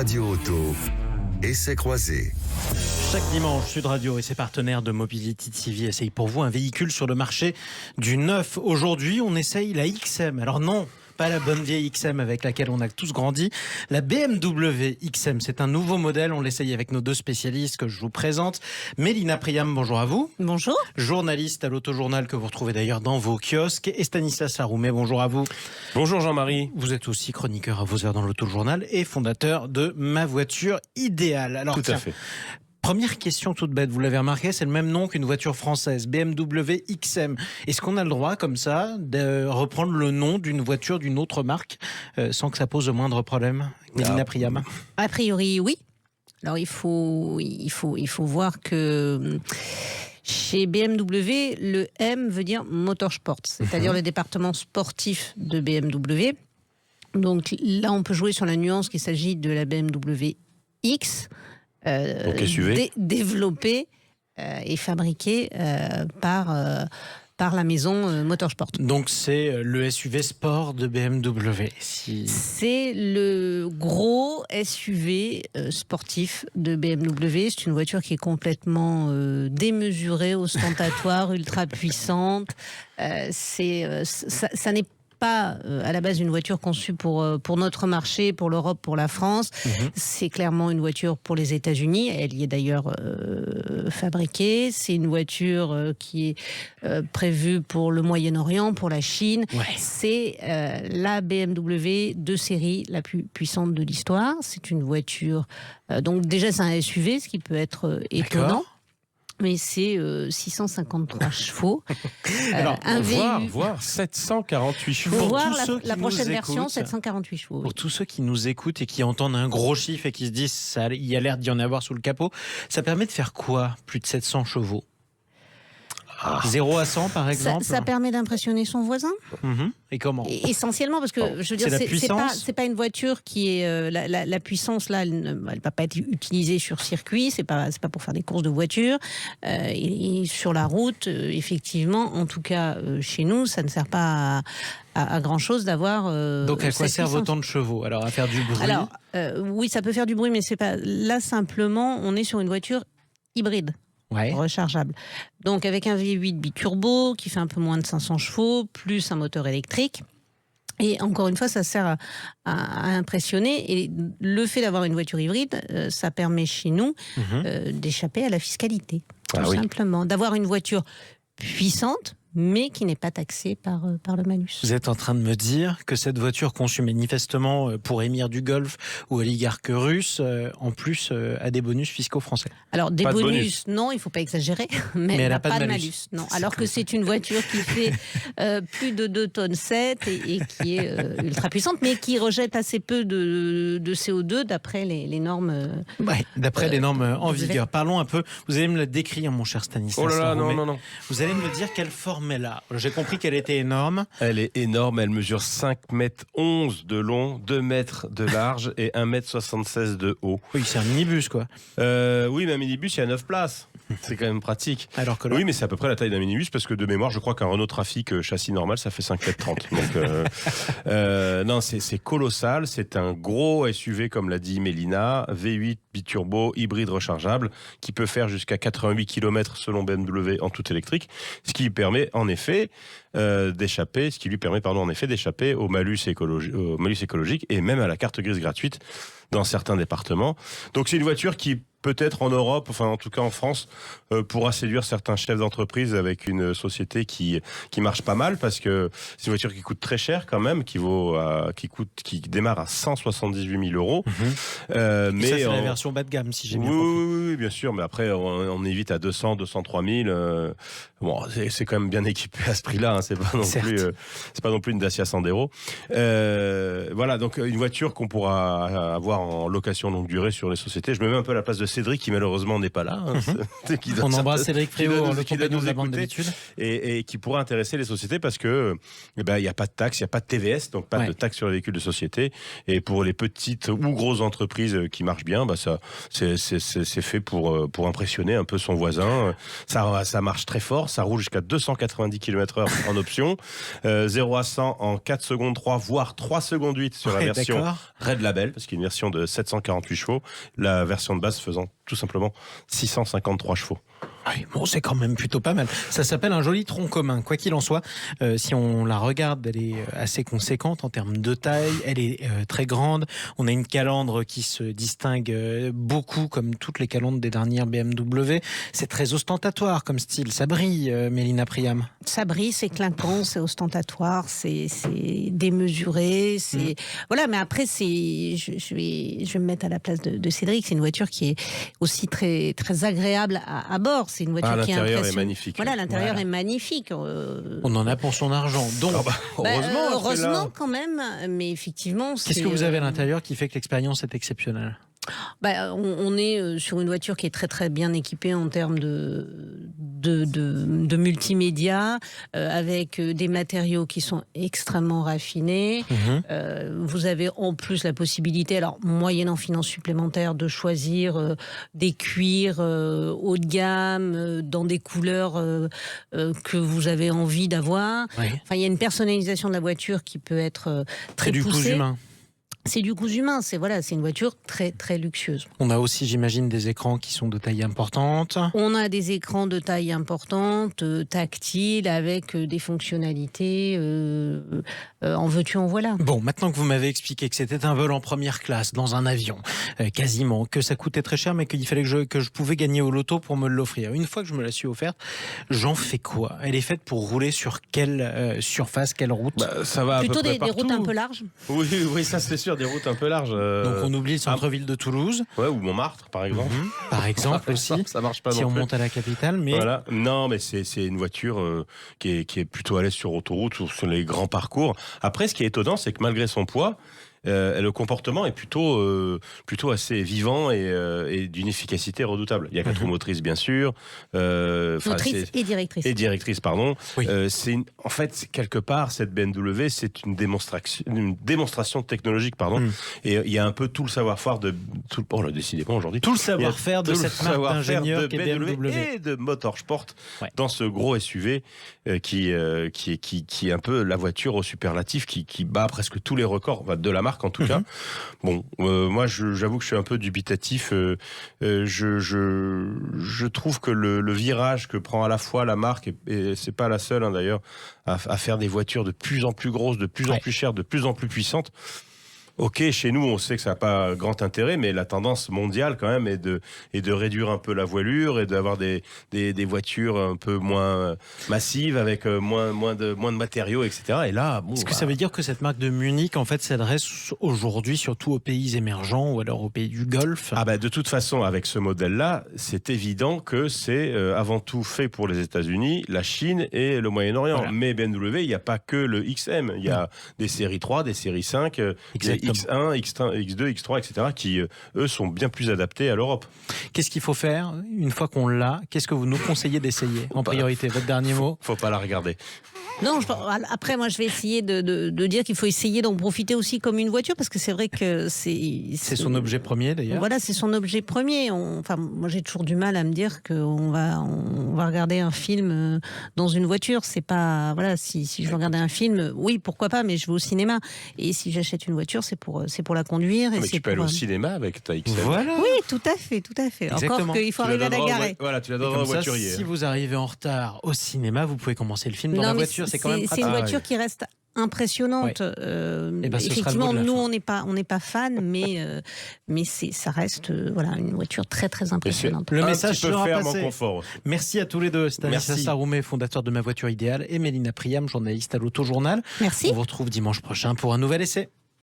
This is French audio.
Radio Auto, essai croisé. Chaque dimanche, Sud Radio et ses partenaires de Mobility TV essayent pour vous un véhicule sur le marché du neuf. Aujourd'hui, on essaye la XM. Alors non, pas la bonne vieille XM avec laquelle on a tous grandi. La BMW XM, c'est un nouveau modèle. On l'essaye avec nos deux spécialistes que je vous présente. Mélina Priam, bonjour à vous. Bonjour. Journaliste à l'Autojournal que vous retrouvez d'ailleurs dans vos kiosques. Et Stanislas Laroumet, bonjour à vous. Bonjour Jean-Marie. Vous êtes aussi chroniqueur à vos heures dans l'Autojournal et fondateur de Ma Voiture Idéale. Alors, Tout à fait. Première question toute bête, vous l'avez remarqué, c'est le même nom qu'une voiture française, BMW XM. Est-ce qu'on a le droit, comme ça, de reprendre le nom d'une voiture d'une autre marque sans que ça pose le moindre problème, Mélina Priam? A priori, oui. Alors, il faut voir que chez BMW, le M veut dire Motorsport, c'est-à-dire le département sportif de BMW. Donc là, on peut jouer sur la nuance qu'il s'agit de la BMW X, développée et fabriquée par la maison Motorsport. Donc c'est le SUV sport de BMW. C'est le gros SUV sportif de BMW. C'est une voiture qui est complètement démesurée, ostentatoire, ultra puissante. Ça n'est pas à la base une voiture conçue pour notre marché, pour l'Europe, pour la France. C'est clairement une voiture pour les États-Unis. Elle y est d'ailleurs fabriquée. C'est une voiture qui est prévue pour le Moyen-Orient, pour la Chine. Ouais. C'est la BMW de série la plus puissante de l'histoire. C'est une voiture... donc déjà, c'est un SUV, ce qui peut être étonnant. D'accord. Mais c'est 653 chevaux. Alors, voir 748 chevaux. Voir la prochaine version, 748 chevaux. Oui. Pour tous ceux qui nous écoutent et qui entendent un gros chiffre et qui se disent il y a l'air d'y en avoir sous le capot, ça permet de faire quoi, plus de 700 chevaux? 0 à 100 par exemple. Ça permet d'impressionner son voisin. Et comment? Essentiellement parce que je veux dire, c'est pas une voiture qui est la puissance là, elle va pas être utilisée sur circuit. C'est pas pour faire des courses de voiture. Et sur la route, effectivement, en tout cas chez nous, ça ne sert pas à grand chose d'avoir. Donc à quoi servent autant de chevaux? Alors à faire du bruit. Alors oui, ça peut faire du bruit, mais c'est pas là simplement. On est sur une voiture hybride. Ouais. Rechargeable. Donc avec un V8 biturbo qui fait un peu moins de 500 chevaux, plus un moteur électrique. Et encore une fois, ça sert à impressionner. Et le fait d'avoir une voiture hybride, ça permet chez nous d'échapper à la fiscalité. Tout simplement. D'avoir une voiture puissante, mais qui n'est pas taxée par le malus. Vous êtes en train de me dire que cette voiture conçue manifestement pour émir du Golfe ou oligarque russe, en plus a des bonus fiscaux français. Alors des bonus, non, il ne faut pas exagérer, mais elle n'a pas de malus. Non. Alors que c'est une voiture qui fait plus de 2 tonnes 7 et qui est ultra puissante, mais qui rejette assez peu de CO2 d'après les normes. D'après les normes en vigueur. Parlons un peu, vous allez me le décrire, mon cher Stanislas. Oh là là, non. Vous allez me dire quelle forme elle a. J'ai compris qu'elle était énorme. Elle est énorme, elle mesure 5 mètres 11 de long, 2 mètres de large et 1 mètre 76 de haut. Oui, c'est un minibus quoi. Oui, mais un minibus, il y a 9 places. C'est quand même pratique. Alors que là... Oui, mais c'est à peu près la taille d'un minibus parce que de mémoire, je crois qu'un Renault Trafic châssis normal, ça fait 5 mètres 30. Donc, non, c'est colossal. C'est un gros SUV, comme l'a dit Mélina, V8 biturbo, hybride rechargeable, qui peut faire jusqu'à 88 km selon BMW en tout électrique, ce qui lui permet en effet d'échapper au malus écologique et même à la carte grise gratuite dans certains départements. Donc c'est une voiture qui peut-être en Europe, enfin en tout cas en France, pourra séduire certains chefs d'entreprise avec une société qui marche pas mal parce que c'est une voiture qui coûte très cher quand même, qui démarre à 178 000 euros. Mais ça c'est la version bas de gamme si j'ai bien compris. Oui, bien sûr, mais après on est vite à 200, 203 000. Bon, c'est quand même bien équipé à ce prix-là. Hein, c'est pas non plus une Dacia Sandero. Voilà, donc une voiture qu'on pourra avoir en location longue durée sur les sociétés. Je me mets un peu à la place de Cédric qui malheureusement n'est pas là. On embrasse Cédric Fréau, le compagnon de la bande d'habitude. Et qui pourrait intéresser les sociétés parce que il n'y a pas de taxe, il n'y a pas de TVS, donc pas de taxe sur les véhicules de société. Et pour les petites ou grosses entreprises qui marchent bien, c'est fait pour impressionner un peu son voisin. Ça marche très fort. Ça roule jusqu'à 290 km/h en option. 0 à 100 en 4 secondes 3, voire 3 secondes 8 sur la version Red Label, parce qu'il y a une version de 748 chevaux. La version de base faisant tout simplement 653 chevaux. Oui, bon, c'est quand même plutôt pas mal. Ça s'appelle un joli tronc commun. Quoi qu'il en soit, si on la regarde, elle est assez conséquente en termes de taille. Elle est très grande. On a une calandre qui se distingue beaucoup, comme toutes les calandres des dernières BMW. C'est très ostentatoire comme style. Ça brille, Mélina Priam. Ça brille, c'est clinquant, c'est ostentatoire, c'est démesuré. Voilà, mais après, je vais me mettre à la place de Cédric. C'est une voiture qui est aussi très, très agréable à bord. C'est une voiture qui est l'intérieur est magnifique. Voilà, l'intérieur est magnifique. On en a pour son argent. Donc, heureusement quand même, mais effectivement. Qu'est-ce que vous avez à l'intérieur qui fait que l'expérience est exceptionnelle ? On est sur une voiture qui est très très bien équipée en termes de multimédia, avec des matériaux qui sont extrêmement raffinés. Vous avez en plus la possibilité, alors moyennant finances supplémentaires, de choisir des cuirs haut de gamme, dans des couleurs que vous avez envie d'avoir. Oui. Enfin, il y a une personnalisation de la voiture qui peut être très poussée. Cousu humain. C'est du cousu humain, c'est une voiture très très luxueuse. On a aussi, j'imagine, des écrans qui sont de taille importante. On a des écrans de taille importante, tactiles, avec des fonctionnalités en veux-tu, en voilà. Bon, maintenant que vous m'avez expliqué que c'était un vol en première classe, dans un avion, quasiment, que ça coûtait très cher, mais qu'il fallait que je pouvais gagner au loto pour me l'offrir. Une fois que je me la suis offerte, j'en fais quoi ? Elle est faite pour rouler sur quelle surface, quelle route ? Ça va plutôt à peu près des partout. routes un peu larges. Oui, ça c'est sûr, des routes un peu larges. Donc on oublie le centre-ville de Toulouse. Ouais, ou Montmartre, par exemple. Par exemple aussi. Ça marche pas si non on plus. monte à la capitale, mais Voilà. Non, mais c'est une voiture qui est plutôt à l'aise sur autoroute, sur les grands parcours. Après, ce qui est étonnant, c'est que malgré son poids, le comportement est plutôt assez vivant et d'une efficacité redoutable. Il y a 4 roues motrices, bien sûr. Motrice et directrice. Et directrice, pardon. Oui. En fait, quelque part, cette BMW, c'est une démonstration technologique, pardon. Et il y a un peu tout le savoir-faire on l'a décidé pas aujourd'hui. tout le savoir-faire de Tout le cette marque savoir-faire d'ingénieur de qui est BMW. et de Motorsport dans ce gros SUV qui est un peu la voiture au superlatif qui bat presque tous les records de la marque en tout cas. Bon, moi j'avoue que je suis un peu dubitatif. Je trouve que le virage que prend à la fois la marque et c'est pas la seule d'ailleurs à faire des voitures de plus en plus grosses, de plus en plus chères, de plus en plus puissantes. Ok, chez nous, on sait que ça n'a pas grand intérêt, mais la tendance mondiale, quand même, est de réduire un peu la voilure et d'avoir des voitures un peu moins massives, avec moins de matériaux, etc. Et là, bon. Est-ce que ça veut dire que cette marque de Munich, en fait, s'adresse aujourd'hui surtout aux pays émergents ou alors aux pays du Golfe ? De toute façon, avec ce modèle-là, c'est évident que c'est avant tout fait pour les États-Unis, la Chine et le Moyen-Orient. Voilà. Mais BMW, il n'y a pas que le XM. Il y a des séries 3, des séries 5, des X1, X2, X3, etc. qui, eux, sont bien plus adaptés à l'Europe. Qu'est-ce qu'il faut faire une fois qu'on l'a ? Qu'est-ce que vous nous conseillez d'essayer en priorité ? Votre dernier mot ? Faut pas la regarder. Non, après, moi, je vais essayer de dire qu'il faut essayer d'en profiter aussi comme une voiture, parce que c'est vrai que c'est son objet premier, d'ailleurs. Voilà, c'est son objet premier. Moi, j'ai toujours du mal à me dire qu'on va regarder un film dans une voiture. C'est pas, voilà, si je veux regarder un film, oui, pourquoi pas, mais je vais au cinéma. Et si j'achète une voiture, c'est pour la conduire. Mais tu peux aller au cinéma avec ta XM. Voilà. Oui, tout à fait. Exactement. Encore qu'il faut arriver à la garer. Voilà, tu la donnes au voiturier. Si vous arrivez en retard au cinéma, vous pouvez commencer le film dans la voiture. C'est quand même pratique. C'est une voiture qui reste impressionnante. Ouais. Effectivement, nous on n'est pas fan, mais ça reste une voiture très très impressionnante. Le message sera passé. Merci à tous les deux, Stanislas Saroumé, fondateur de Ma Voiture Idéale, et Mélina Priam, journaliste à l'Autojournal. Merci. On vous retrouve dimanche prochain pour un nouvel essai.